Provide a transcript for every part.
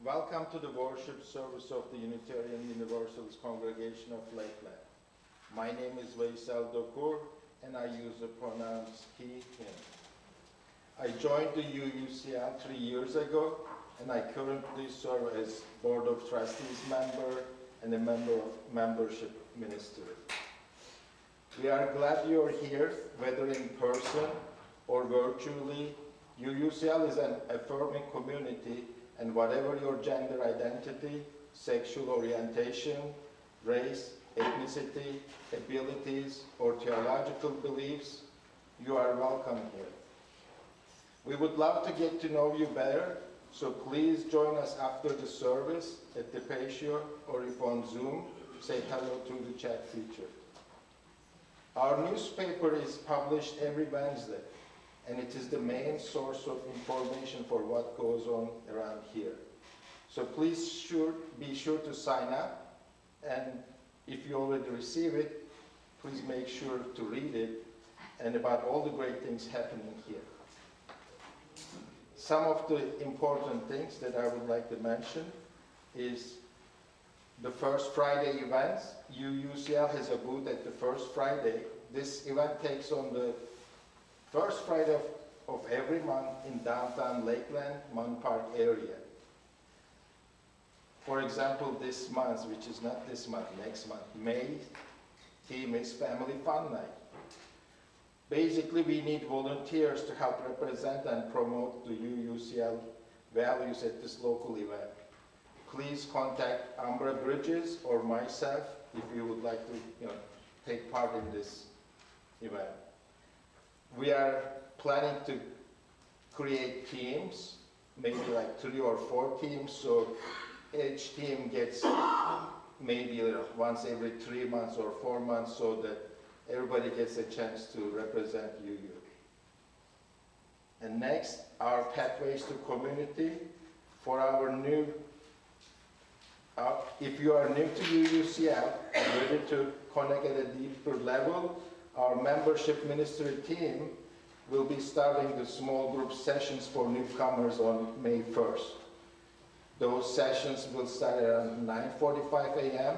Welcome to the worship service of the Unitarian Universalist Congregation of Lakeland. My name is Veysel Dokur, and I use the pronouns he, him. I joined the UUCL 3 years ago, and I currently serve as Board of Trustees member and a member of Membership Ministry. We are glad you're here, whether in person or virtually. UUCL is an affirming community, and whatever your gender identity, sexual orientation, race, ethnicity, abilities, or theological beliefs, you are welcome here. We would love to get to know you better, so please join us after the service at the patio, or if on Zoom, say hello through the chat feature. Our newspaper is published every Wednesday, and it is the main source of information for what goes on around here. So please be sure to sign up, and if you already receive it, please make sure to read it and about all the great things happening here. Some of the important things that I would like to mention is the First Friday events. UUCL has a booth at the First Friday. This event takes on the first Friday of every month in downtown Lakeland, Munn Park area. For example, this month, which is not this month, next month, May theme is Family Fun Night. Basically, we need volunteers to help represent and promote the UUCL values at this local event. Please contact Umbra Bridges or myself if you would like to take part in this event. We are planning to create teams, maybe like 3 or 4 teams, so each team gets maybe once every 3 months or 4 months, so that everybody gets a chance to represent UU. And next, our Pathways to Community. For our new, if you are new to UUCL, ready to connect at a deeper level, our membership ministry team will be starting the small group sessions for newcomers on May 1st. Those sessions will start around 9:45 a.m.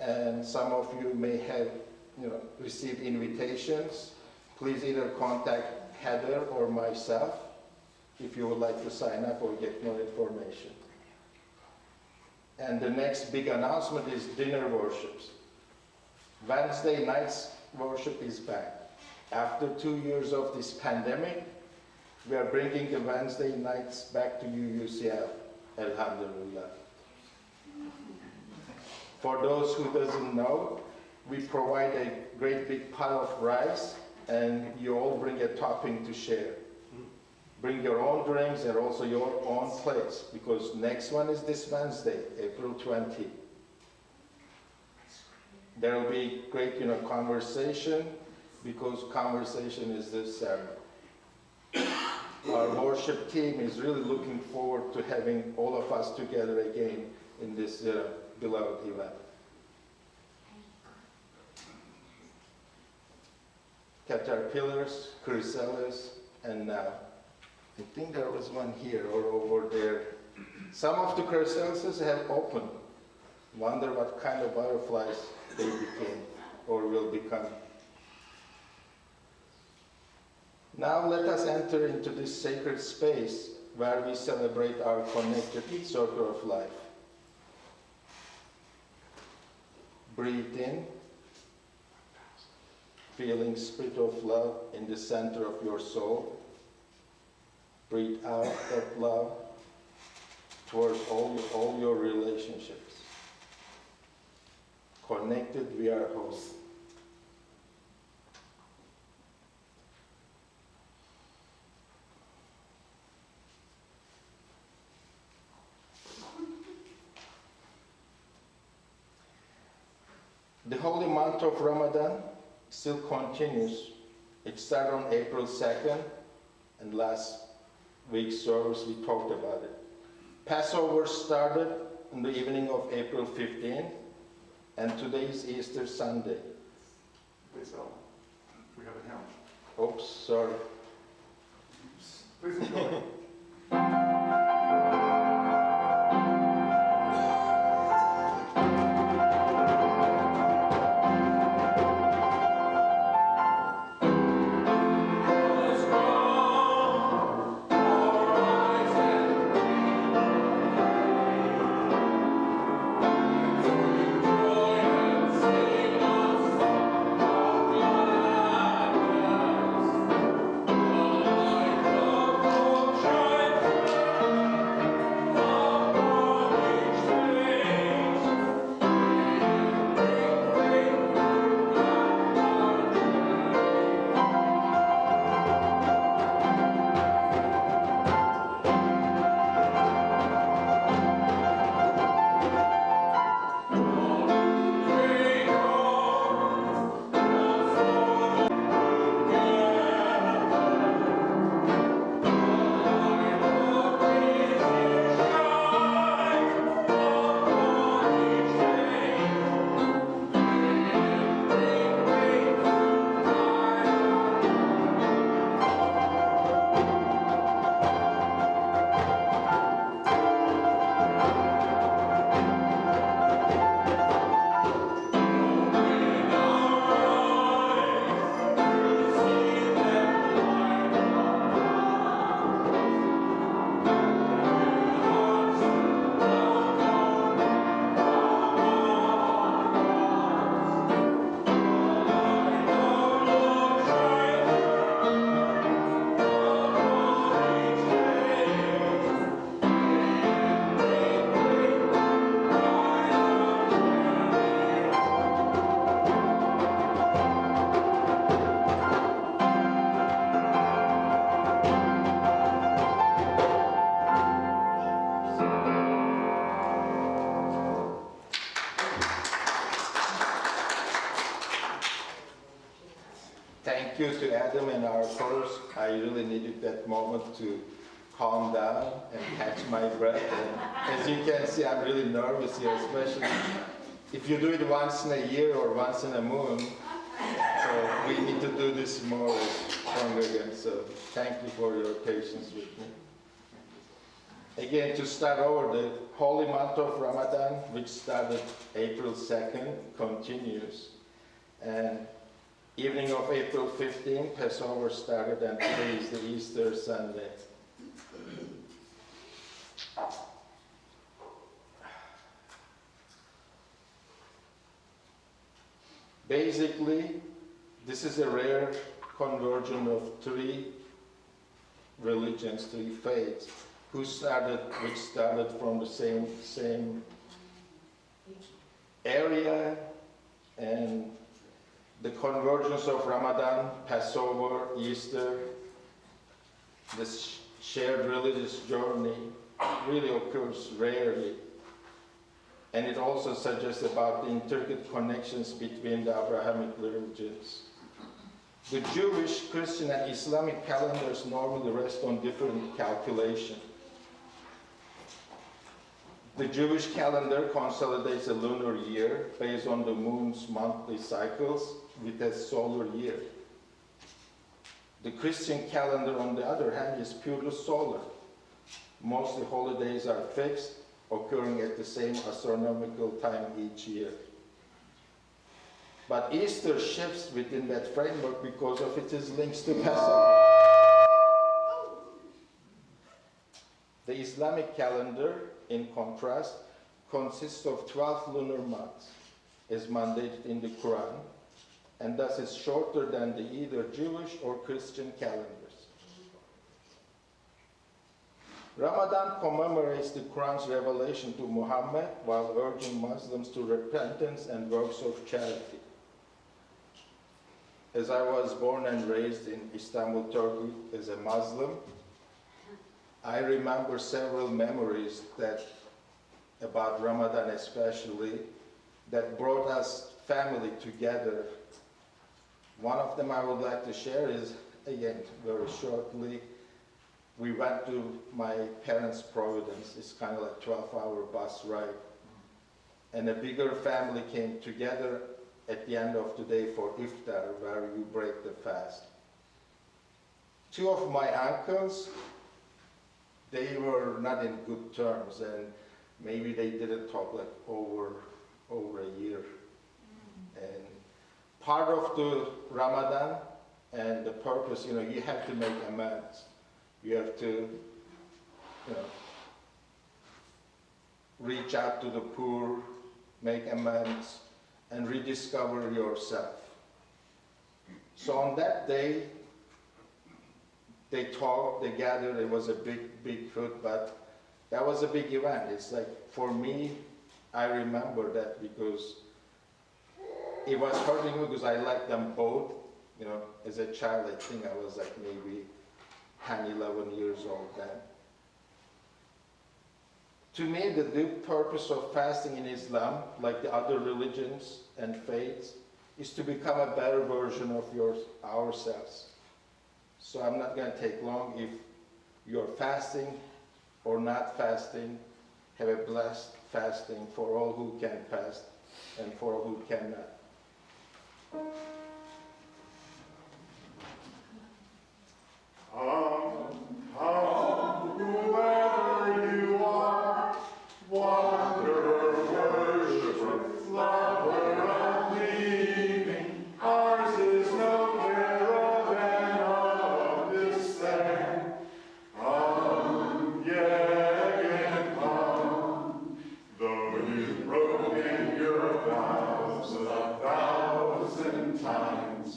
and some of you may have received invitations. Please either contact Heather or myself if you would like to sign up or get more information. And the next big announcement is dinner worships. Wednesday nights worship is back. After 2 years of this pandemic, we are bringing the Wednesday nights back to UUCL. Alhamdulillah. For those who doesn't know, we provide a great big pile of rice, and you all bring a topping to share. Bring your own drinks and also your own plates, because next one is this Wednesday, April 20. There will be great, conversation, because conversation is the ceremony. Our worship team is really looking forward to having all of us together again in this beloved event. Caterpillars, chrysalis, and now, I think there was one here or over there. Some of the chrysalises have opened. Wonder what kind of butterflies they became or will become. Now let us enter into this sacred space where we celebrate our connected circle of life. Breathe in, feeling spirit of love in the center of your soul. Breathe out that love towards all your relationships. Connected, we are whole. The holy month of Ramadan still continues. It started on April 2nd, and last week's service we talked about it. Passover started in the evening of April 15th, and today is Easter Sunday. So, we have a hymn. Oops, sorry. Please enjoy. Thank you to Adam and our course. I really needed that moment to calm down and catch my breath. And as you can see, I'm really nervous here, especially if you do it once in a year or once in a moon. So we need to do this more as congregants. So thank you for your patience with me. Again, to start over, the holy month of Ramadan, which started April 2nd, continues. And evening of April 15th, Passover started, and today is the Easter Sunday. Basically, this is a rare conversion of three religions, three faiths, which started from the same area, and the convergence of Ramadan, Passover, Easter, this shared religious journey really occurs rarely. And it also suggests about the intricate connections between the Abrahamic religions. The Jewish, Christian, and Islamic calendars normally rest on different calculations. The Jewish calendar consolidates a lunar year based on the moon's monthly cycles with a solar year. The Christian calendar, on the other hand, is purely solar. Mostly holidays are fixed, occurring at the same astronomical time each year. But Easter shifts within that framework because of its links to Passover. The Islamic calendar, in contrast, consists of 12 lunar months, as mandated in the Quran, and thus is shorter than the either Jewish or Christian calendars. Ramadan commemorates the Quran's revelation to Muhammad while urging Muslims to repentance and works of charity. As I was born and raised in Istanbul, Turkey, as a Muslim, I remember several memories about Ramadan especially, that brought us family together. One of them I would like to share is, again, very shortly, we went to my parents' Providence. It's kind of like a 12-hour bus ride. And a bigger family came together at the end of the day for iftar, where you break the fast. Two of my uncles, they were not in good terms, and maybe they didn't talk like over a year. And part of the Ramadan and the purpose, you have to make amends. You have to, reach out to the poor, make amends, and rediscover yourself. So on that day, they talked, they gathered. It was a big food, but that was a big event. It's like, for me, I remember that because it was hurting me because I liked them both. As a child, I think I was like maybe 10, 11 years old then. To me, the deep purpose of fasting in Islam, like the other religions and faiths, is to become a better version of ourselves. So I'm not going to take long. If you're fasting or not fasting, have a blessed fasting for all who can fast and for all who cannot. Whoever you are, wanderer, worshiper, lover of leaving, ours is no caravan of despair. Come, yet again come, though you've broken your vows 1,000 times.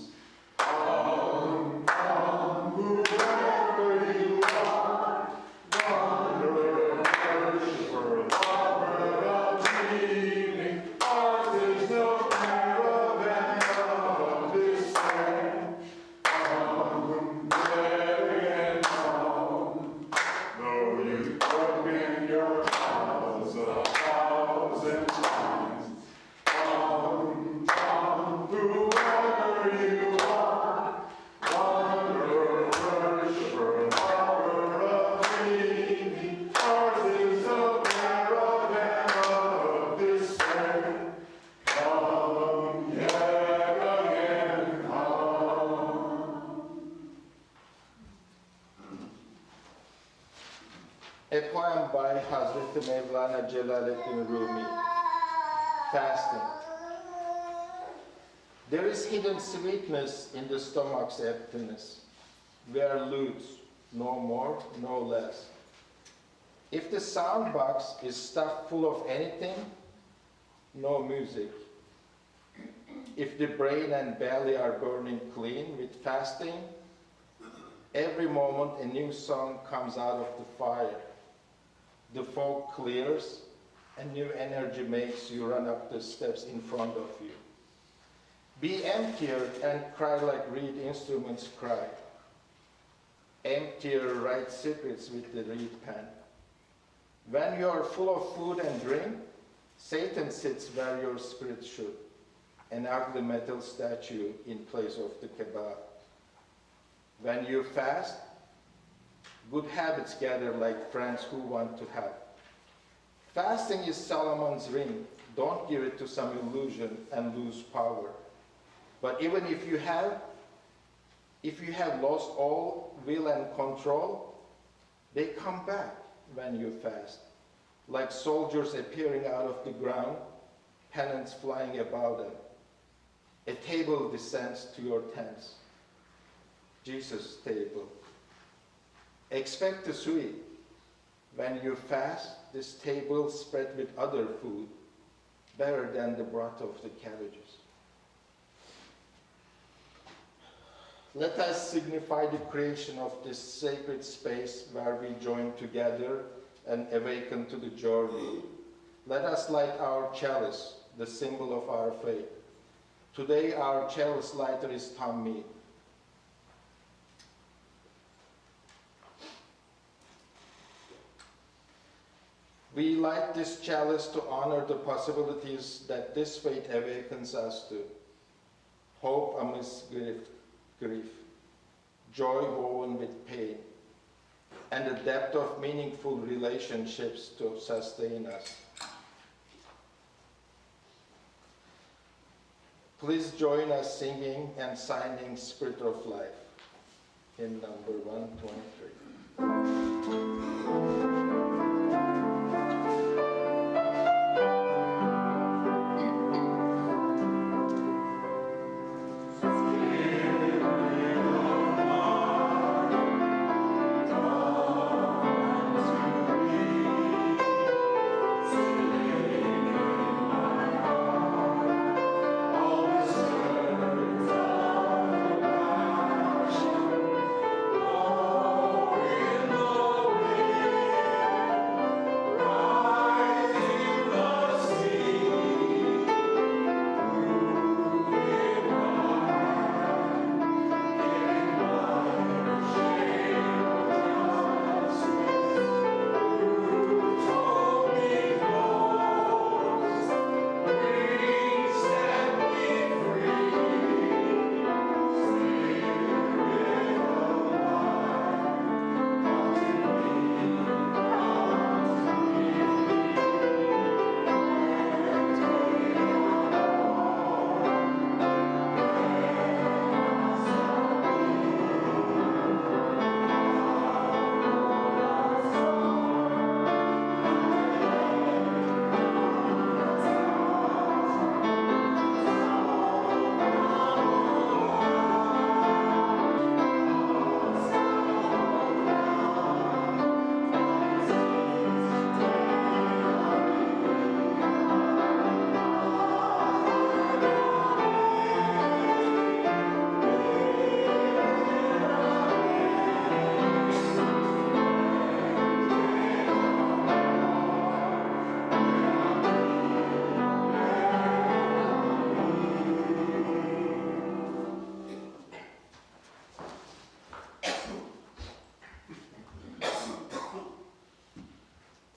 Come, come, whoever you are, wanderer, worshiper, lover of evening, ours is no caravan of despair. Come, yet again come, though you've broken your vows 1,000 times. Come, come, whoever you poem by Hazreti Mevlana Celaleddin Rumi, Fasting. There is hidden sweetness in the stomach's emptiness. We are loose, no more, no less. If the sound box is stuffed full of anything, no music. If the brain and belly are burning clean with fasting, every moment a new song comes out of the fire. The fog clears, and new energy makes you run up the steps in front of you. Be emptier and cry like reed instruments cry. Emptier write secrets with the reed pen. When you are full of food and drink, Satan sits where your spirit should, an ugly metal statue in place of the Kaaba. When you fast, good habits gather like friends who want to help. Fasting is Solomon's ring. Don't give it to some illusion and lose power. But even if you have lost all will and control, they come back when you fast, like soldiers appearing out of the ground, pennants flying above them. A table descends to your tents, Jesus' table. Expect the sweet. When you fast, this table spread with other food, better than the broth of the cabbages. Let us signify the creation of this sacred space where we join together and awaken to the journey. Let us light our chalice, the symbol of our faith. Today our chalice lighter is Tammi. We light this chalice to honor the possibilities that this faith awakens us to. Hope amidst grief, joy woven with pain, and the depth of meaningful relationships to sustain us. Please join us singing and signing Spirit of Life in number 123.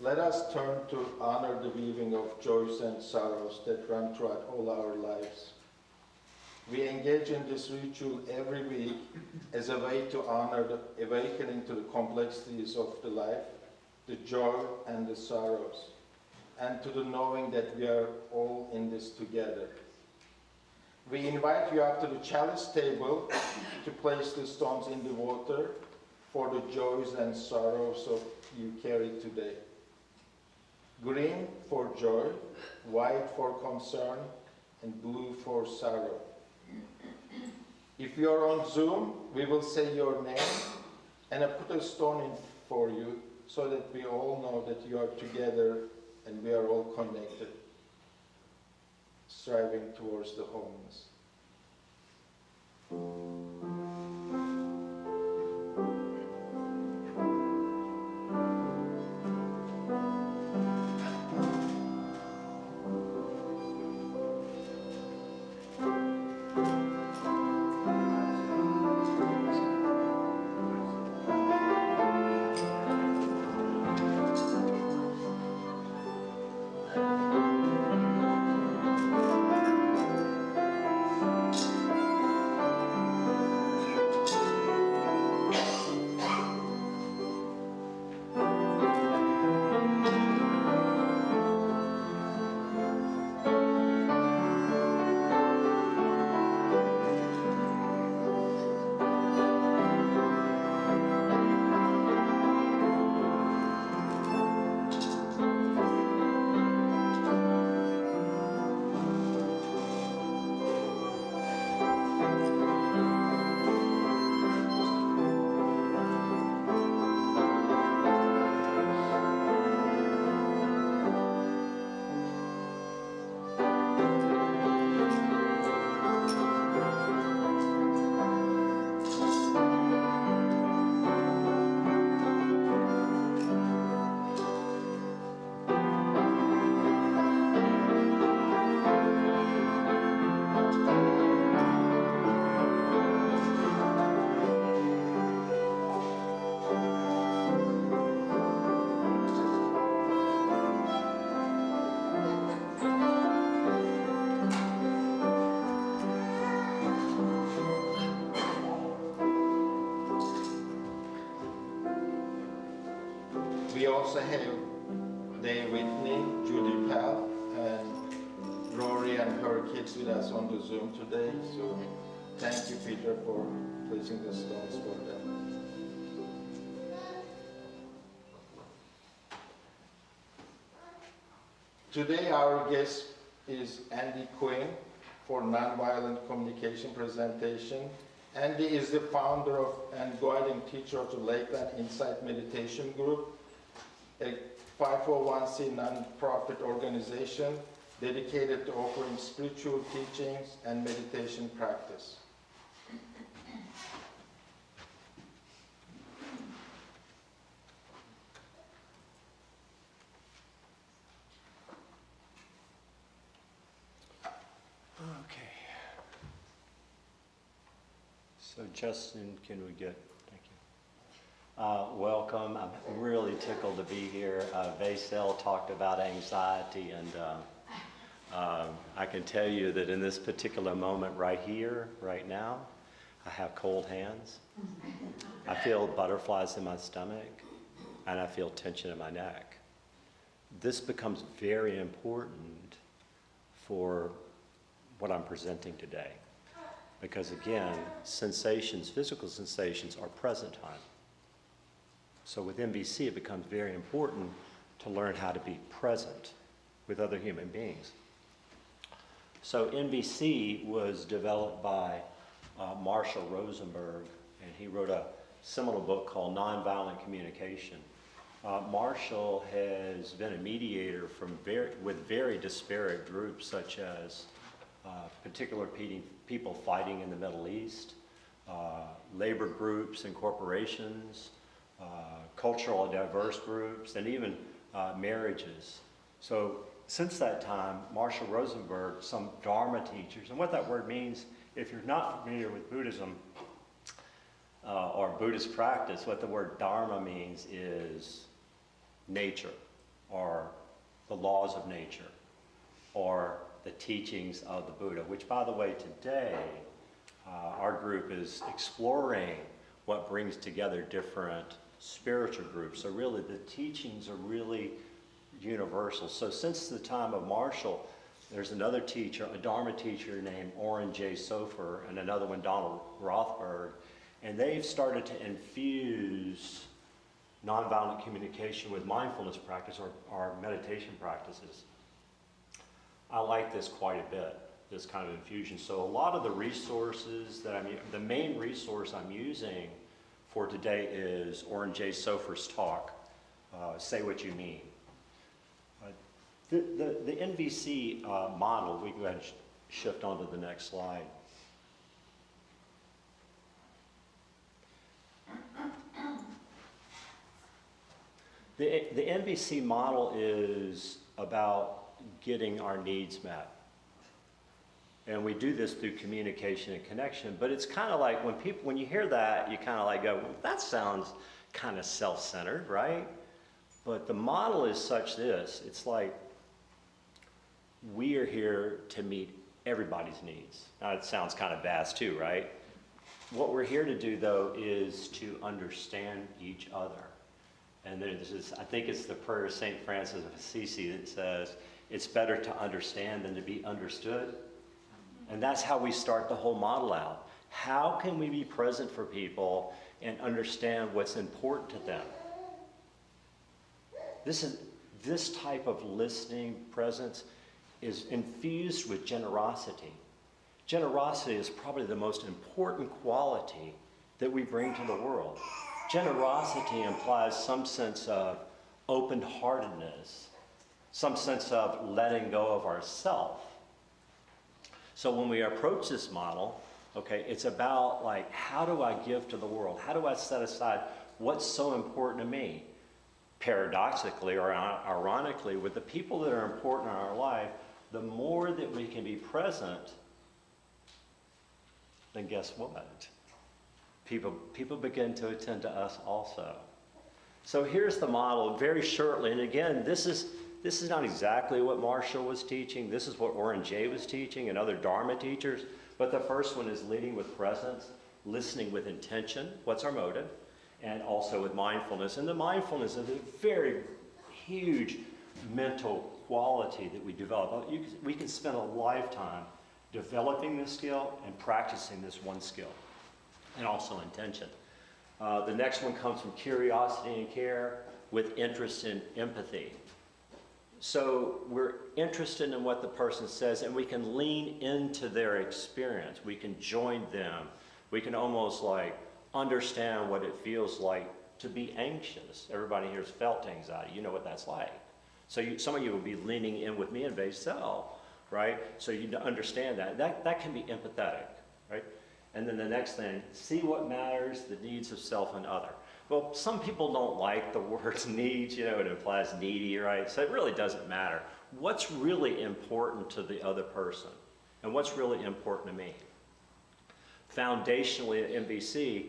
Let us turn to honor the weaving of joys and sorrows that run throughout all our lives. We engage in this ritual every week as a way to honor the awakening to the complexities of the life, the joy and the sorrows, and to the knowing that we are all in this together. We invite you up to the chalice table to place the stones in the water for the joys and sorrows of you carry today. Green for joy, white for concern, and blue for sorrow. If you're on Zoom, we will say your name and I put a stone in for you so that we all know that you are together and we are all connected, striving towards the wholeness. We also have Dave Whitney, Judy Pell, and Rory and her kids with us on the Zoom today. So thank you, Peter, for placing the stones for them. Today our guest is Andy Quinn for Nonviolent Communication presentation. Andy is the founder of and guiding teacher of the Lakeland Insight Meditation Group, a 501c nonprofit organization dedicated to offering spiritual teachings and meditation practice. Okay. So Justin, can we get, thank you. Welcome, I'm really tickled to be here. Vaisel talked about anxiety, and I can tell you that in this particular moment right here, right now, I have cold hands. I feel butterflies in my stomach, and I feel tension in my neck. This becomes very important for what I'm presenting today. Because again, sensations, physical sensations are present time. So with NVC, it becomes very important to learn how to be present with other human beings. So NVC was developed by Marshall Rosenberg, and he wrote a seminal book called Nonviolent Communication. Marshall has been a mediator with very disparate groups, such as particular people fighting in the Middle East, labor groups and corporations, cultural diverse groups, and even marriages. So since that time, Marshall Rosenberg, some Dharma teachers, and what that word means, if you're not familiar with Buddhism or Buddhist practice, what the word Dharma means is nature, or the laws of nature, or the teachings of the Buddha, which, by the way, today our group is exploring what brings together different spiritual groups. So really the teachings are really universal. So since the time of Marshall, there's another teacher, a Dharma teacher named Oren J. Sofer, and another one, Donald Rothberg, And they've started to infuse nonviolent communication with mindfulness practice or meditation practices. I like this quite a bit, this kind of infusion. So a lot of the resources that the main resource I'm using for today is Oren J. Sofer's talk, Say What You Mean. The NVC model, we can go ahead and shift on to the next slide. The NVC model is about getting our needs met. And we do this through communication and connection, but it's kind of like when you hear that, you kind of like go, well, that sounds kind of self-centered, right? But the model is such this, it's like we are here to meet everybody's needs. Now it sounds kind of vast too, right? What we're here to do though is to understand each other. And I think it's the prayer of St. Francis of Assisi that says, it's better to understand than to be understood. And that's how we start the whole model out. How can we be present for people and understand what's important to them? This type of listening presence is infused with generosity. Generosity is probably the most important quality that we bring to the world. Generosity implies some sense of open-heartedness, some sense of letting go of ourself. So when we approach this model, okay, it's about like, how do I give to the world? How do I set aside what's so important to me? Paradoxically or ironically, with the people that are important in our life, the more that we can be present, then guess what? People begin to attend to us also. So here's the model very shortly. And again, this is not exactly what Marshall was teaching. This is what Oren J. was teaching and other Dharma teachers. But the first one is leading with presence, listening with intention. What's our motive? And also with mindfulness. And the mindfulness is a very huge mental quality that we develop. We can spend a lifetime developing this skill and practicing this one skill. And also intention. The next one comes from curiosity and care with interest and empathy. So we're interested in what the person says and we can lean into their experience. We can join them. We can almost like understand what it feels like to be anxious. Everybody here has felt anxiety. You know what that's like. So some of you will be leaning in with me in Vaisel, right? So you understand that. That can be empathetic, right? And then the next thing, see what matters, the needs of self and other. Well, some people don't like the words needs, you know, it implies needy, right? So it really doesn't matter. What's really important to the other person? And what's really important to me? Foundationally at MVC,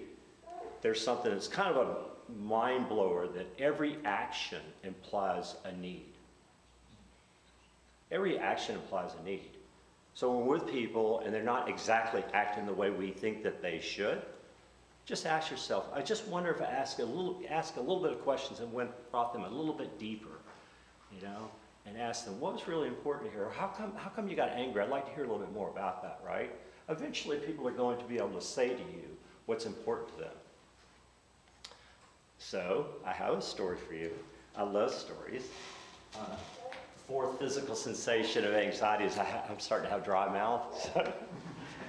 there's something that's kind of a mind blower that every action implies a need. Every action implies a need. So when we're with people and they're not exactly acting the way we think that they should, just ask yourself, I just wonder if I ask a little bit of questions and brought them a little bit deeper, you know, and ask them, what was really important here? How come you got angry? I'd like to hear a little bit more about that, right? Eventually people are going to be able to say to you what's important to them. So I have a story for you. I love stories. Fourth physical sensation of anxiety is I'm starting to have dry mouth.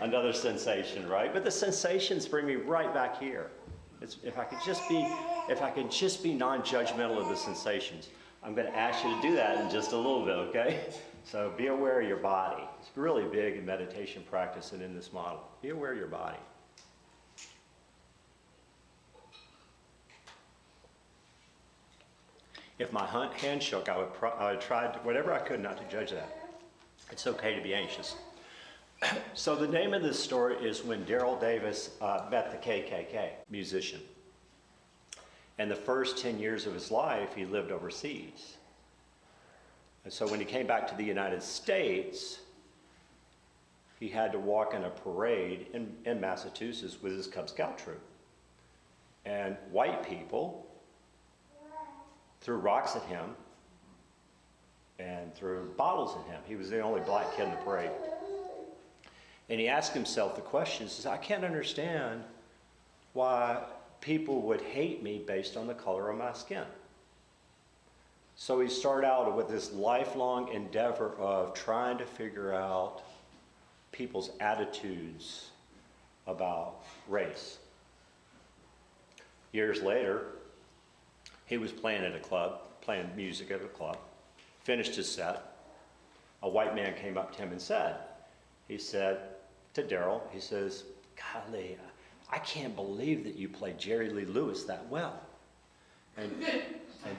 Another sensation, right? But the sensations bring me right back here. If I could just be non-judgmental of the sensations, I'm going to ask you to do that in just a little bit, okay? So be aware of your body. It's really big in meditation practice and in this model. Be aware of your body. If my hand shook, I would try whatever I could not to judge that. It's okay to be anxious. So the name of this story is when Daryl Davis met the KKK musician. And the first 10 years of his life, he lived overseas. And so when he came back to the United States, he had to walk in a parade in Massachusetts with his Cub Scout troop. And white people threw rocks at him and threw bottles at him. He was the only black kid in the parade. And he asked himself the question, he says, I can't understand why people would hate me based on the color of my skin. So he started out with this lifelong endeavor of trying to figure out people's attitudes about race. Years later, he was playing at a club, playing music at a club, finished his set. A white man came up to him and said, he said to Daryl, he says, "Golly, I can't believe that you played Jerry Lee Lewis that well." And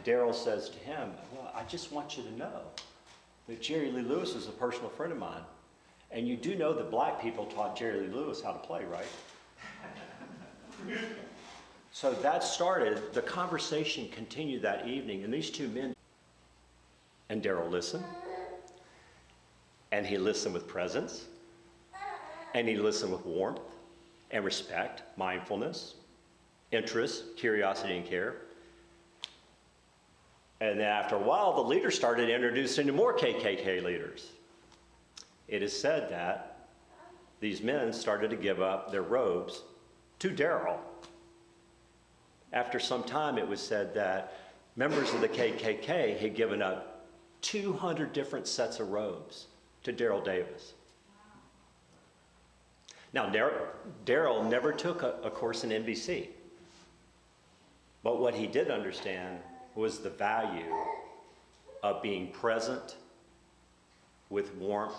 Daryl says to him, "Well, I just want you to know that Jerry Lee Lewis is a personal friend of mine. And you do know that black people taught Jerry Lee Lewis how to play, right?" So that started, the conversation continued that evening, and these two men, and Daryl listened, and he listened with presence, and he listened with warmth and respect, mindfulness, interest, curiosity, and care. And then after a while, the leader started introducing more KKK leaders. It is said that these men started to give up their robes to Daryl. After some time, it was said that members of the KKK had given up 200 different sets of robes to Daryl Davis. Now, Daryl never took a course in NBC, but what he did understand was the value of being present with warmth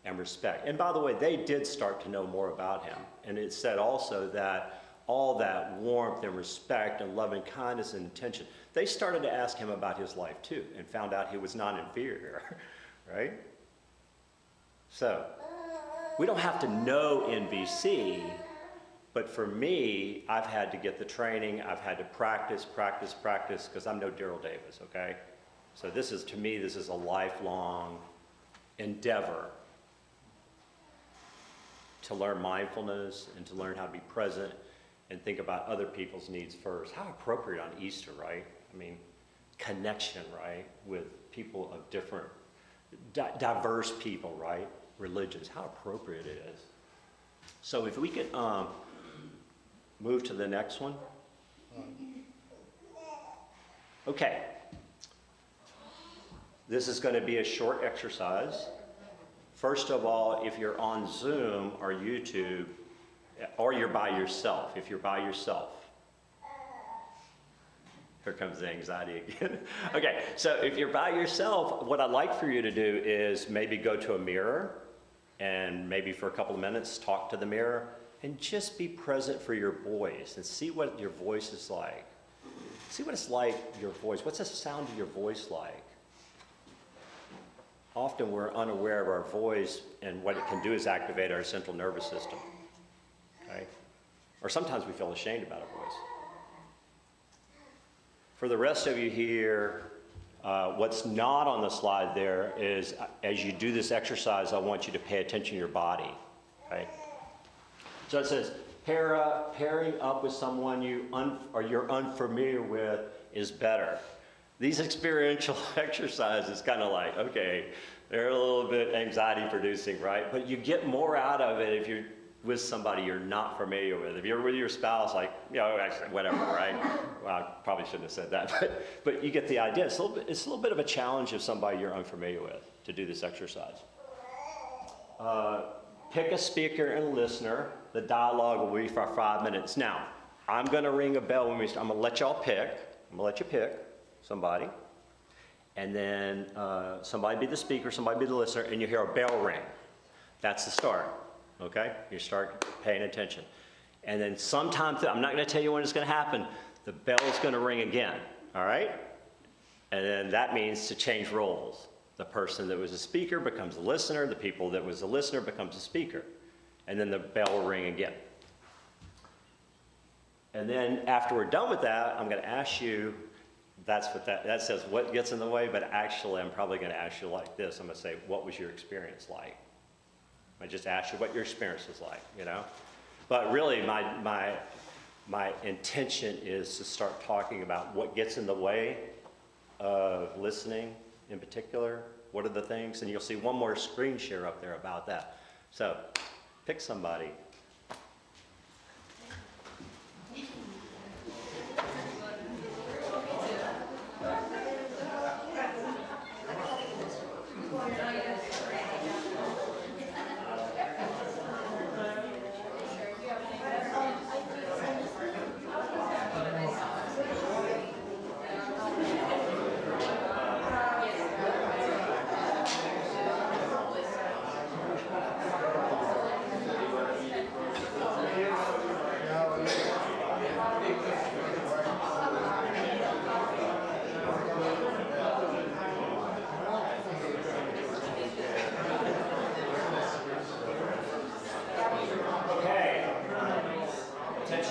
and respect. And by the way, they did start to know more about him. And it said also that all that warmth and respect and loving kindness and attention, they started to ask him about his life too, and found out he was not inferior, right? So, we don't have to know NBC, but for me, I've had to get the training, I've had to practice, because I'm no Daryl Davis, okay? So this is, to me, this is a lifelong endeavor to learn mindfulness and to learn how to be present and think about other people's needs first. How appropriate on Easter, right? I mean, connection, right, with people of different, diverse people, right? Religions, how appropriate it is. So if we could move to the next one. Okay. This is going to be a short exercise. First of all, if you're on Zoom or YouTube, or you're by yourself, if you're by yourself. Here comes the anxiety again. Okay, so if you're by yourself, what I'd like for you to do is maybe go to a mirror and maybe for a couple of minutes talk to the mirror and just be present for your voice and see what your voice is like. See what it's like, your voice. What's the sound of your voice like? Often we're unaware of our voice, and what it can do is activate our central nervous system. Okay? Or sometimes we feel ashamed about our voice. For the rest of you here, what's not on the slide there is, as you do this exercise, I want you to pay attention to your body. Okay? So it says, pairing up with someone you're unfamiliar with is better. These experiential exercises kind of like, okay, they're a little bit anxiety producing, right? But you get more out of it if you're with somebody you're not familiar with. If you're with your spouse, like, you know, actually, whatever, right? Well, I probably shouldn't have said that, but you get the idea. It's a little bit of a challenge of somebody you're unfamiliar with to do this exercise. Pick a speaker and a listener. The dialogue will be for 5 minutes. Now, I'm going to ring a bell when I'm going to let y'all pick. I'm going to let you pick somebody. And then somebody be the speaker, somebody be the listener, and you hear a bell ring. That's the start. Okay? You start paying attention. And then sometime, I'm not going to tell you when it's going to happen, the bell is going to ring again. All right? And then that means to change roles. The person that was a speaker becomes a listener. The people that was a listener becomes a speaker. And then the bell will ring again. And then after we're done with that, I'm going to ask you, that says what gets in the way, but actually I'm probably going to ask you like this. I'm going to say, what was your experience like? I just asked you what your experience was like, you know? But really my intention is to start talking about what gets in the way of listening in particular. What are the things? And you'll see one more screen share up there about that. So pick somebody.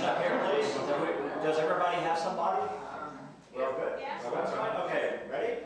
attention up here, please. Does everybody have somebody? We're all good? Yeah. That's fine. Okay, ready?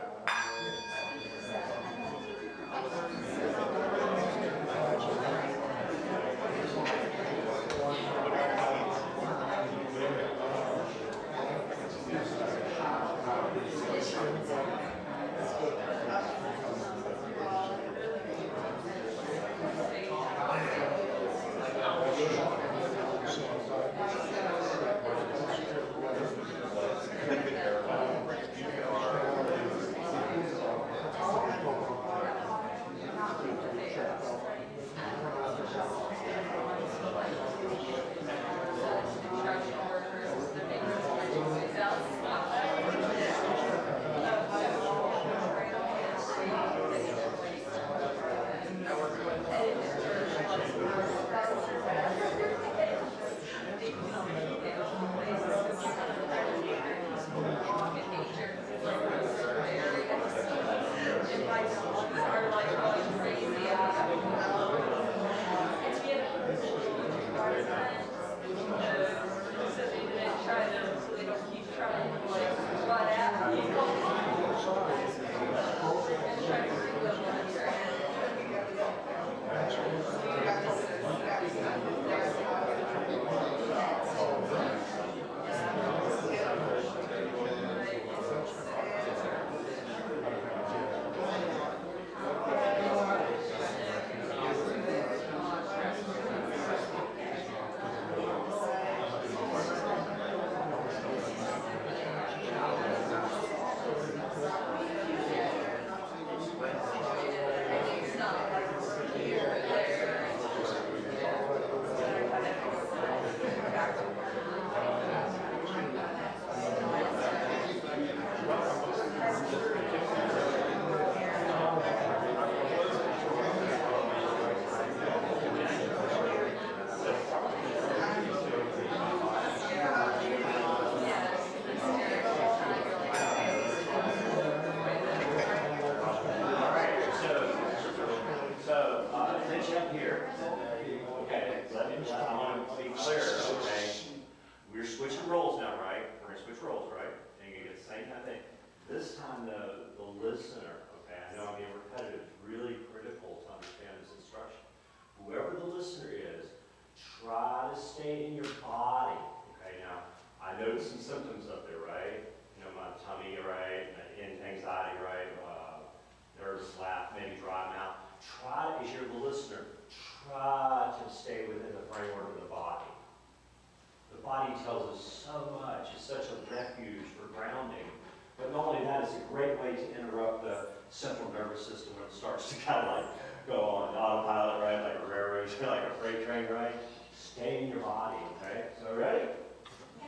Central nervous system when it starts to kind of like go on autopilot, right? Like a railroad, like a freight train, right? Stay in your body, okay? So ready?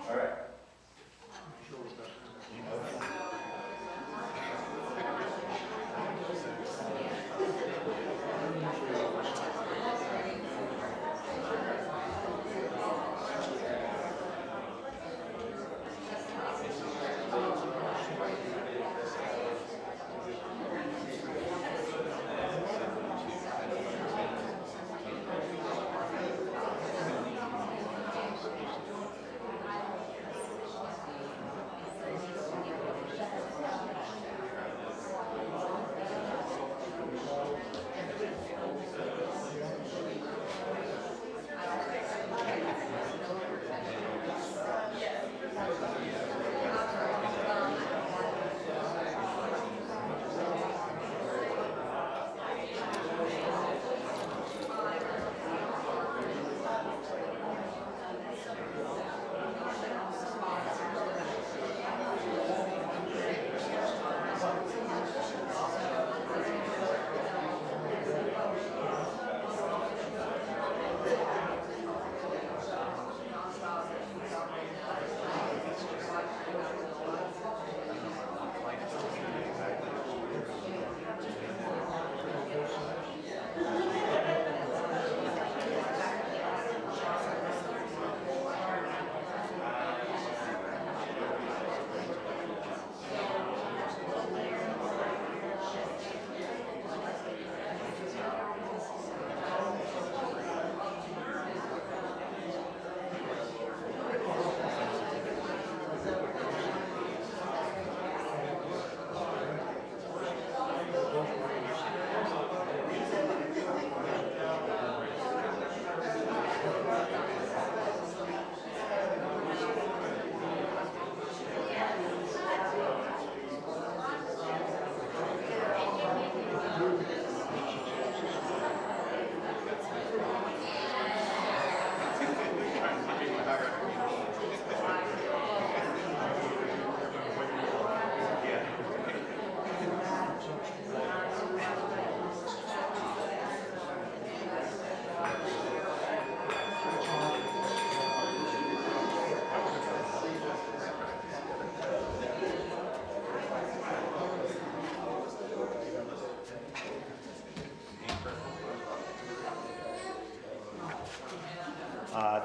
All right.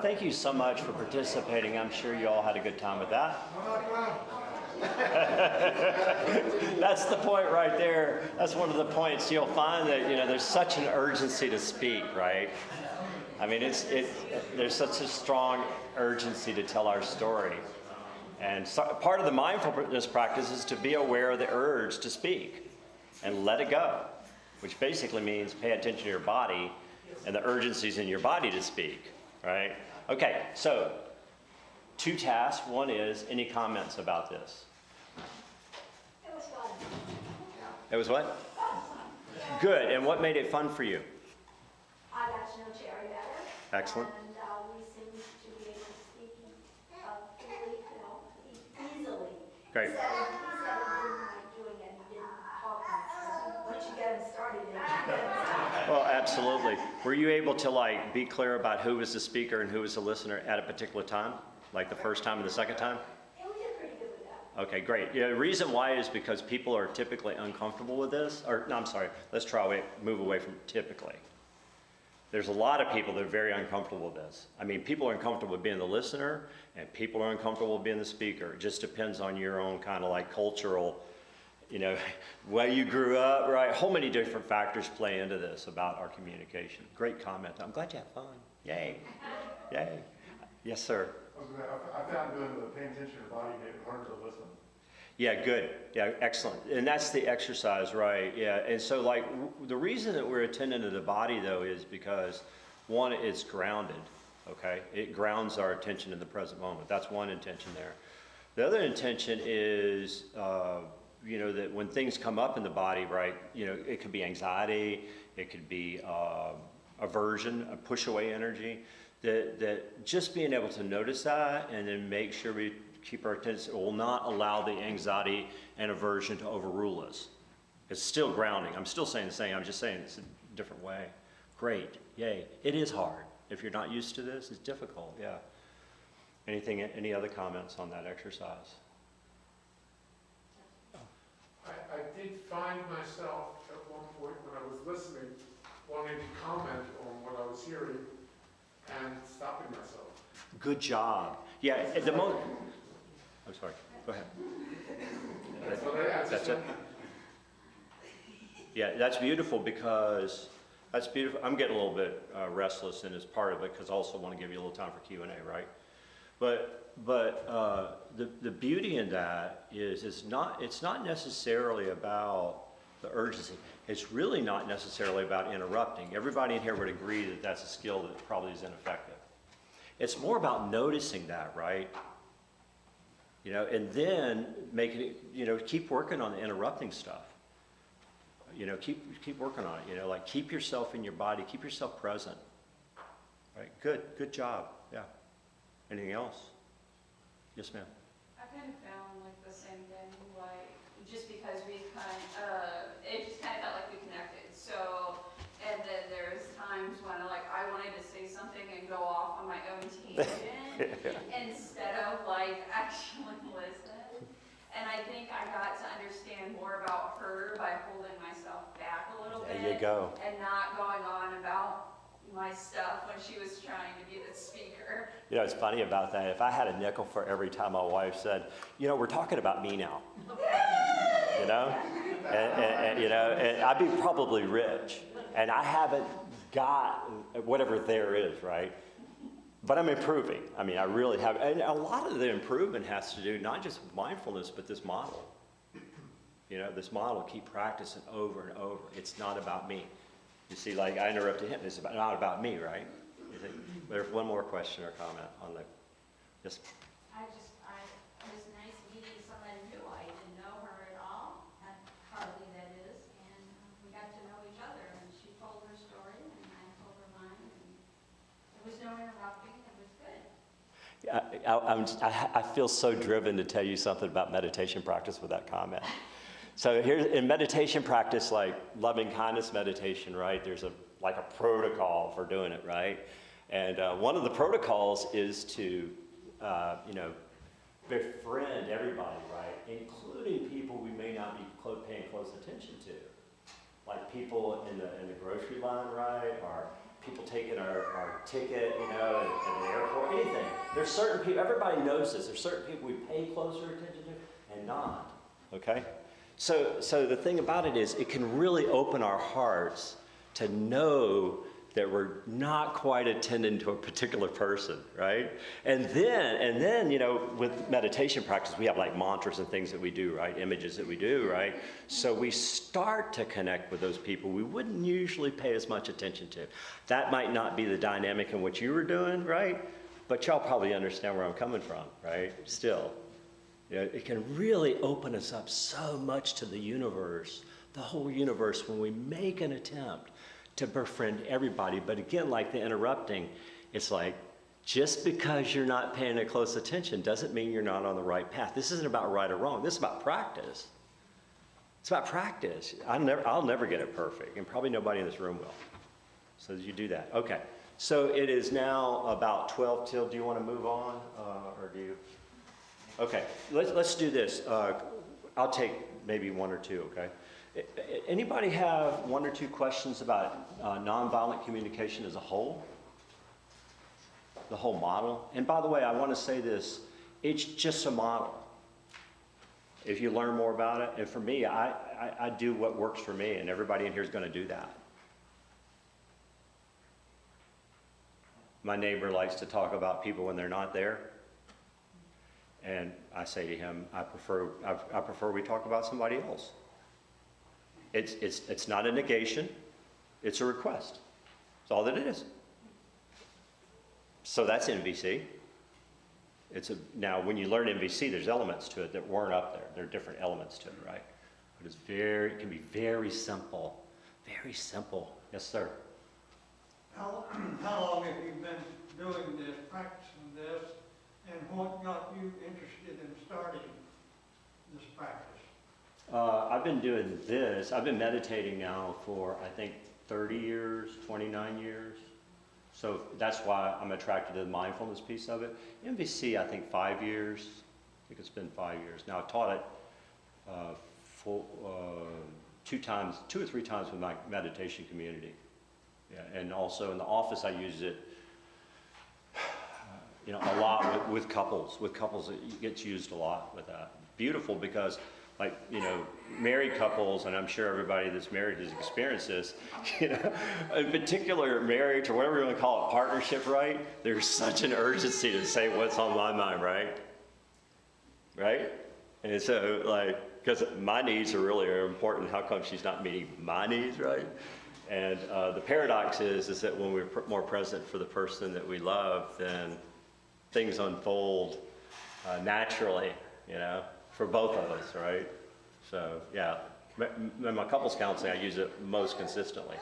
Thank you so much for participating. I'm sure you all had a good time with that. That's the point right there. That's one of the points. You'll find that, you know, there's such an urgency to speak, right? I mean, there's such a strong urgency to tell our story. And so, part of the mindfulness practice is to be aware of the urge to speak and let it go, which basically means pay attention to your body and the urgencies in your body to speak, right? Okay, so 2 tasks. One is, any comments about this? It was fun. It was what? Good. And what made it fun for you? I got to know Terry better. Excellent. And we seemed to be able to speak freely, easily. Great. He said he didn't like doing it. He didn't talk much. Once you get him started, then you get him started. Well, absolutely. Were you able to like be clear about who was the speaker and who was the listener at a particular time? Like the first time and the second time? And we did pretty good with that. Okay, great. Yeah, the reason why is because people are typically uncomfortable with this, or no, I'm sorry, let's move away from typically. There's a lot of people that are very uncomfortable with this. I mean, people are uncomfortable with being the listener, and people are uncomfortable with being the speaker. It just depends on your own kind of like cultural, you know, where you grew up, right? A whole many different factors play into this about our communication. Great comment. I'm glad you had fun. Yay. Yay. Yes, sir. I found doing the paying attention to your body made it harder to listen. Yeah, good. Yeah, excellent. And that's the exercise, right? Yeah. And so like the reason that we're attending to the body though is because one, it's grounded, okay? It grounds our attention in the present moment. That's one intention there. The other intention is, you know, that when things come up in the body, right, you know, it could be anxiety, it could be aversion, a push away energy, that just being able to notice that and then make sure we keep our attention, will not allow the anxiety and aversion to overrule us. It's still grounding. I'm still saying the same. I'm just saying it's a different way. Great. Yay. It is hard. If you're not used to this, it's difficult. Yeah. Any other comments on that exercise? I did find myself at one point when I was listening, wanting to comment on what I was hearing and stopping myself. Good job. Yeah, at the moment. I'm sorry. Go ahead. That's it. Yeah, that's beautiful because that's beautiful. I'm getting a little bit restless, and it's part of it because I also want to give you a little time for Q&A, right? But the beauty in that is it's not necessarily about the urgency. It's really not necessarily about interrupting. Everybody in here would agree that that's a skill that probably is ineffective. It's more about noticing that, right? You know, and then making it, you know, keep working on the interrupting stuff. You know, keep working on it, you know, like keep yourself in your body, keep yourself present. Right, good job, yeah. Anything else? Yes, ma'am. I kind of found like the same thing, like just because it just kind of felt like we connected. So, and then there's times when like I wanted to say something and go off on my own tangent instead of like actually listen. And I think I got to understand more about her by holding myself back a little bit. There you go. And not going on about my stuff when she was trying to be the speaker. You know, it's funny about that. If I had a nickel for every time my wife said, you know, we're talking about me now. You know? And you know, and I'd be probably rich. And I haven't got whatever there is, right? But I'm improving. I mean, I really have. And a lot of the improvement has to do not just with mindfulness, but this model. You know, this model, keep practicing over and over. It's not about me. You see, like I interrupted him. It's not about me, right? There's one more question or comment on the, yes. It was nice meeting somebody new. I didn't know her at all, and hardly that is, and we got to know each other, and she told her story, and I told her mine, and there was no interrupting, it was good. I feel so driven to tell you something about meditation practice with that comment. So here in meditation practice, like loving kindness meditation, right? There's a protocol for doing it, right? And one of the protocols is to, you know, befriend everybody, right? Including people we may not be paying close attention to, like people in the grocery line, right? Or people taking our ticket, you know, at the airport, anything. There's certain people, everybody knows this, there's certain people we pay closer attention to and not, okay? So the thing about it is, it can really open our hearts to know that we're not quite attending to a particular person, right? And then, you know, with meditation practice, we have like mantras and things that we do, right? Images that we do, right? So we start to connect with those people we wouldn't usually pay as much attention to. That might not be the dynamic in what you were doing, right? But y'all probably understand where I'm coming from, right? Still. You know, it can really open us up so much to the universe, the whole universe, when we make an attempt to befriend everybody. But again, like the interrupting, it's like, just because you're not paying it close attention doesn't mean you're not on the right path. This isn't about right or wrong. This is about practice. It's about practice. I'll never get it perfect, and probably nobody in this room will. So you do that. Okay. So it is now about 12 till. Do you want to move on, or do you? Okay. Let's do this. I'll take maybe one or two. Okay. Anybody have one or two questions about nonviolent communication as a whole? The whole model? And by the way, I want to say this, it's just a model. If you learn more about it, and for me, I do what works for me, and everybody in here is going to do that. My neighbor likes to talk about people when they're not there. And I say to him, I prefer we talk about somebody else. It's not a negation, it's a request. That's all that it is. So that's NVC. Now, when you learn NVC, there's elements to it that weren't up there. There are different elements to it, right? But it can be very simple. Very simple. Yes, sir. How long have you been doing this, practicing this, and what got you interested in starting this practice? I've been doing this. I've been meditating now for, I think, 30 years, 29 years. So that's why I'm attracted to the mindfulness piece of it. MVC, I think 5 years. I think it's been 5 years. Now, I've taught it two or three times with my meditation community. Yeah, and also in the office, I use it, you know, a lot with couples. With couples, it gets used a lot with that. Beautiful because, like, you know, married couples, and I'm sure everybody that's married has experienced this, you know, in particular marriage or whatever you want to call it, partnership, right? There's such an urgency to say what's on my mind, right? Right? And so, like, because my needs are really important, how come she's not meeting my needs, right? And the paradox is that when we're more present for the person that we love, then things unfold naturally, you know, for both of us, right? So, yeah, in my couples counseling, I use it most consistently.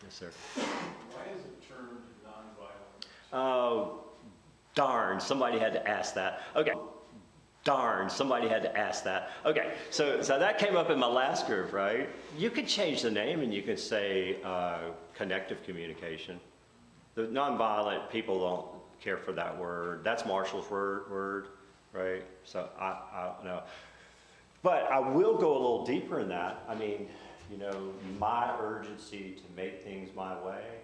Yes, sir. Why is it termed nonviolent? Oh, darn, somebody had to ask that. Okay. Darn, somebody had to ask that. Okay, so that came up in my last group, right? You could change the name and you could say connective communication. The nonviolent people don't care for that word. That's Marshall's word, right? So I don't know. But I will go a little deeper in that. I mean, you know, my urgency to make things my way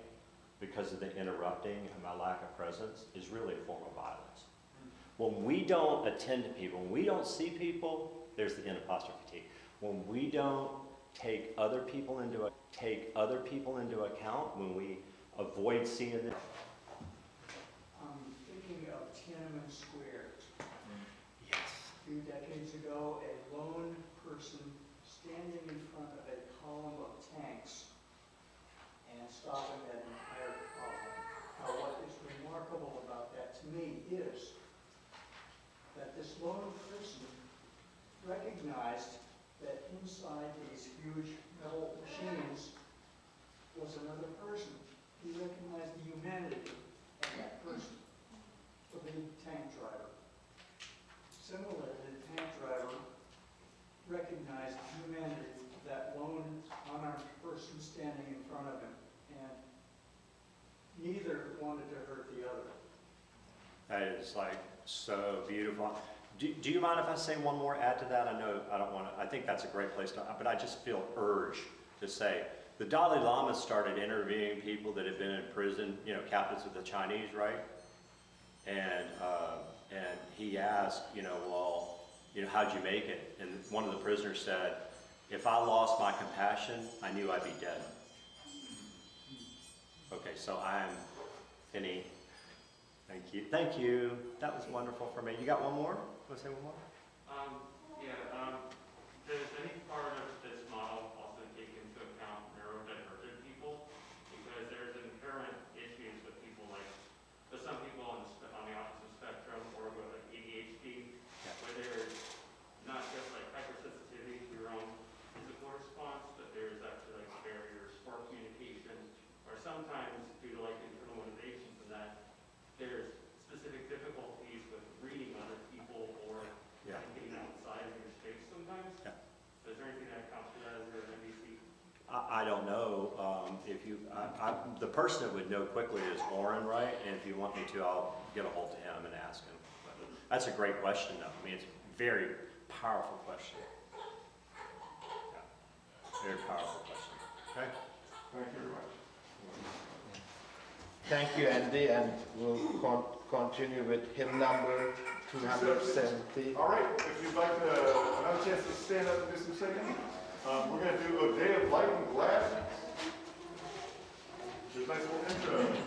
because of the interrupting and my lack of presence is really a form of violence. When we don't attend to people, when we don't see people, there's the N apostrophe T. When we don't take other people into account, when we avoid seeing them. I'm thinking of Tiananmen Square. Yes. A few decades ago, a lone person standing in front of a column of tanks and stopping that entire column. Now, what is remarkable about that to me is that this lone person recognized that inside these huge metal machines was another person. He recognized the humanity of that person, the lead tank driver. Similarly, the tank driver recognized the humanity of that lone unarmed person standing in front of him, and neither wanted to hurt the other. That is like so beautiful. Do you mind if I say one more add to that? I know I don't want to, I think that's a great place to, but I just feel urged to say, the Dalai Lama started interviewing people that had been in prison, you know, captives of the Chinese, right? And he asked, you know, well, you know, how'd you make it? And one of the prisoners said, if I lost my compassion, I knew I'd be dead. Okay, so I'm Finney. Thank you. Thank you. That was wonderful for me. You got one more? Want to say one more? Does any part of this model also take into account neurodivergent people? Because there's inherent issues with people like, with some people on the autism spectrum or with like ADHD, where there's not just like hypersensitivity to your own physical response, but there's actually like barriers for communication, or sometimes due to like internal motivations and that, there's specific difficulties with reading other people or getting outside of your space sometimes. Yeah. So is there anything that accounts for that as an NBC? I don't know. The person that would know quickly is Oren, right? And if you want me to, I'll get a hold of him and ask him. But that's a great question, though. I mean, it's a very powerful question. Yeah. Very powerful question. Okay? Thank you very much. Thank you, Andy, and we'll continue with hymn number 270. All right, if you'd like another chance to stand up and do some singing, we're going to do A Day of Light and Gladness. Just a nice little intro.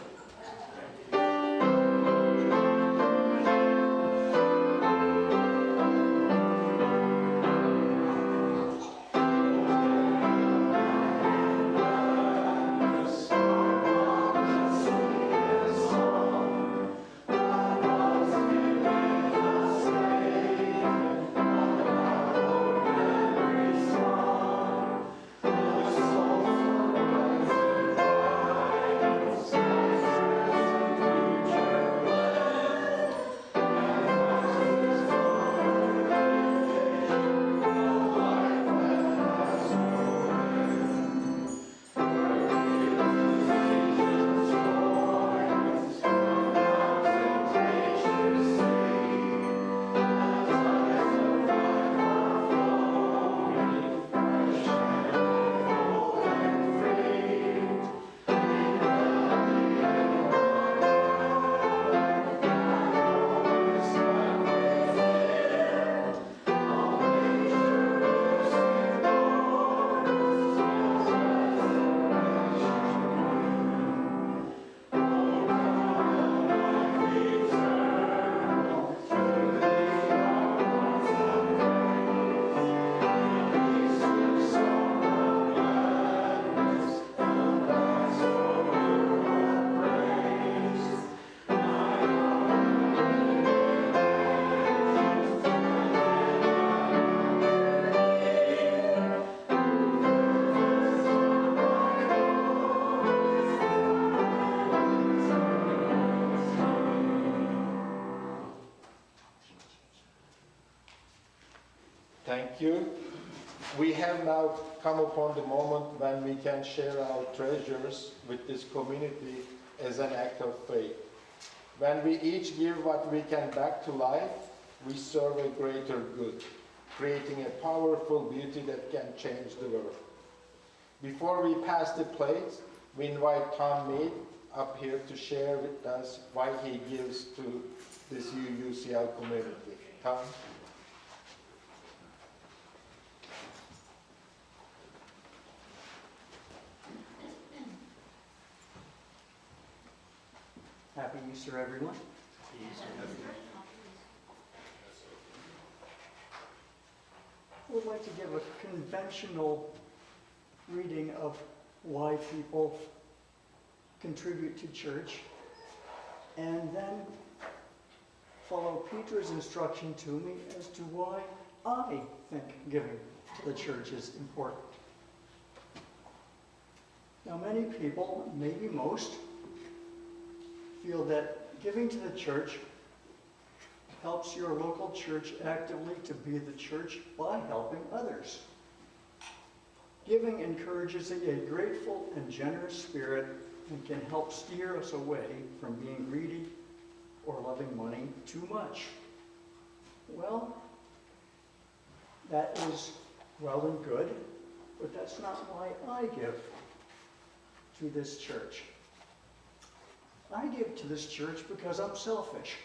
Thank you. We have now come upon the moment when we can share our treasures with this community as an act of faith. When we each give what we can back to life, we serve a greater good, creating a powerful beauty that can change the world. Before we pass the plate, we invite Tom Mead up here to share with us why he gives to this UUCL community. Tom? Happy Easter, everyone. I would like to give a conventional reading of why people contribute to church, and then follow Peter's instruction to me as to why I think giving to the church is important. Now, many people, maybe most, feel that giving to the church helps your local church actively to be the church by helping others. Giving encourages a grateful and generous spirit and can help steer us away from being greedy or loving money too much. Well, that is well and good, but that's not why I give. to this church? I give to this church because I'm selfish.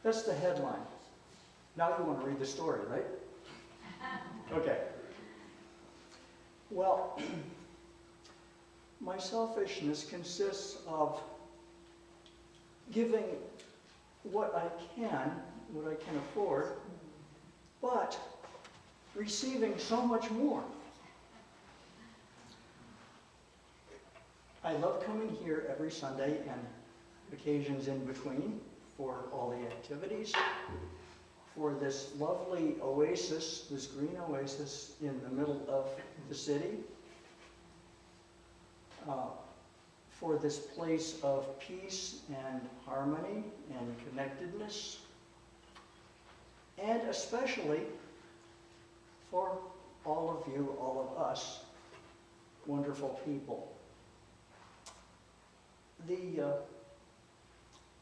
That's the headline. Now you want to read the story, right? Okay. Well, my selfishness consists of giving what I can afford, but receiving so much more. I love coming here every Sunday and occasions in between for all the activities, for this lovely oasis, this green oasis in the middle of the city, for this place of peace and harmony and connectedness, and especially for all of you, all of us, wonderful people.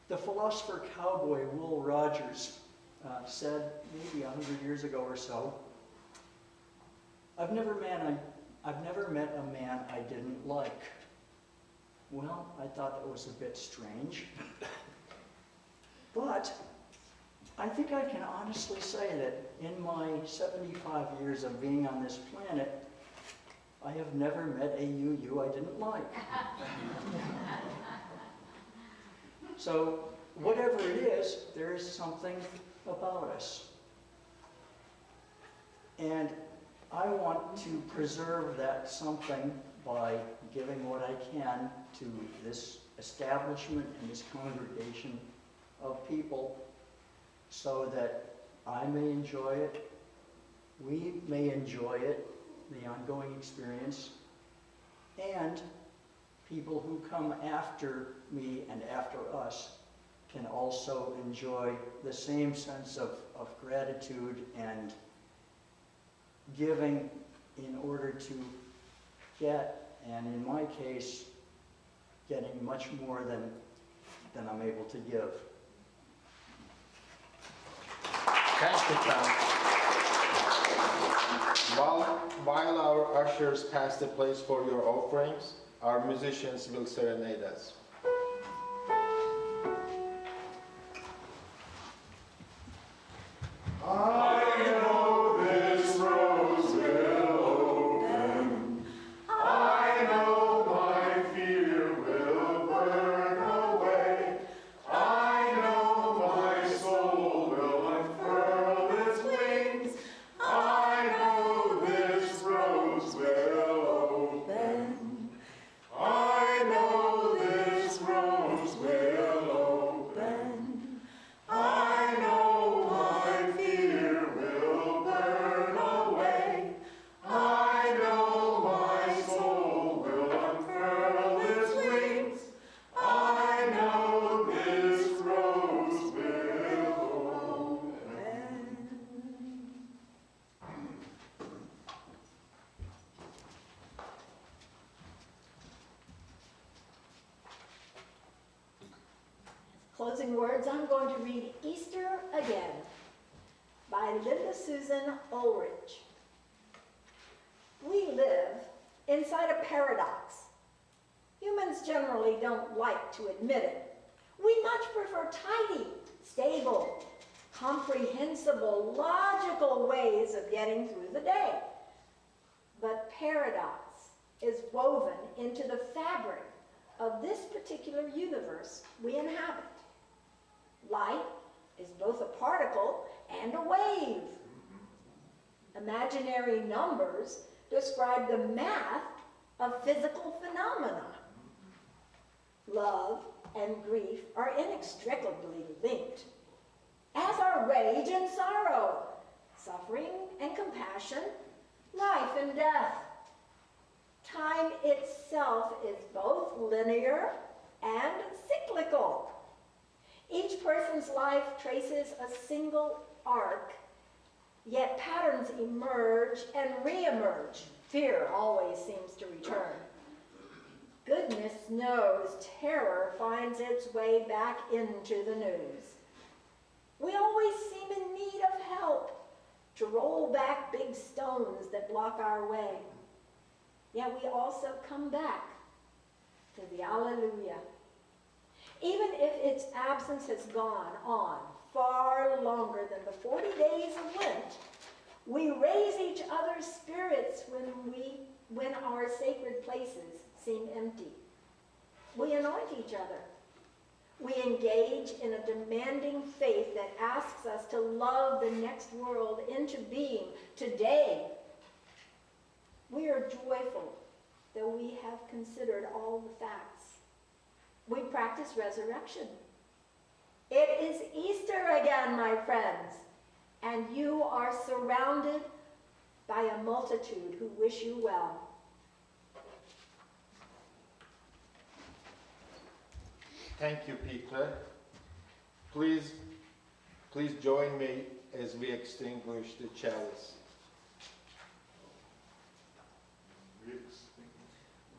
The philosopher cowboy Will Rogers said maybe 100 years ago or so, I've never met a man I didn't like. Well, I thought that was a bit strange. But I think I can honestly say that in my 75 years of being on this planet, I have never met a you I didn't like. So whatever it is, there is something about us. And I want to preserve that something by giving what I can to this establishment and this congregation of people so that I may enjoy it, we may enjoy it, the ongoing experience, and people who come after me and after us can also enjoy the same sense of gratitude and giving in order to get, and in my case, getting much more than I'm able to give. Thank you, Tom. While our ushers pass the place for your offerings, our musicians will serenade us. I know this rose will open. I know my fear will burn away. I know my soul will unfurl its wings. I know this rose will open. I know this rose will open. I know my fear will burn away. I know my soul will unfurl its wings. I know this rose will open. Closing words, I'm going to read Easter Again by Linda Susan Ulrich. We live inside a paradox. Humans generally don't like to admit it. We much prefer tidy, stable, comprehensible, logical ways of getting through the day. But paradox is woven into the fabric of this particular universe we inhabit. Light is both a particle and a wave. Imaginary numbers describe the math of physical phenomena. Love and grief are inextricably linked, as are rage and sorrow, suffering and compassion, life and death. Time itself is both linear and cyclical. Each person's life traces a single arc, yet patterns emerge and re-emerge. Fear always seems to return. Goodness knows terror finds its way back into the news. We always seem in need of help to roll back big stones that block our way. Yet we also come back to the Alleluia. Even if its absence has gone on far longer than the 40 days of Lent, we raise each other's spirits when our sacred places seem empty. We anoint each other. We engage in a demanding faith that asks us to love the next world into being today. We are joyful that we have considered all the facts. We practice resurrection. It is Easter again, my friends, and you are surrounded by a multitude who wish you well. Thank you, Peter. Please join me as we extinguish the chalice.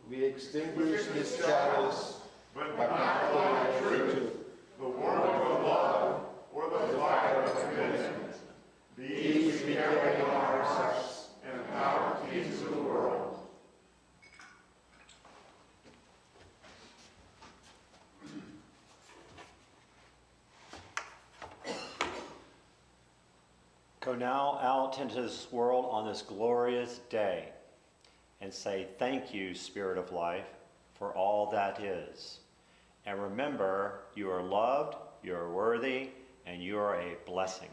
We extinguish this chalice, but not the light of truth, the warmth of love, or the fire of commitment. These we carry in our hearts and power into the world. Go now out into this world on this glorious day and say, thank you, Spirit of Life, for all that is. And remember, you are loved, you are worthy, and you are a blessing.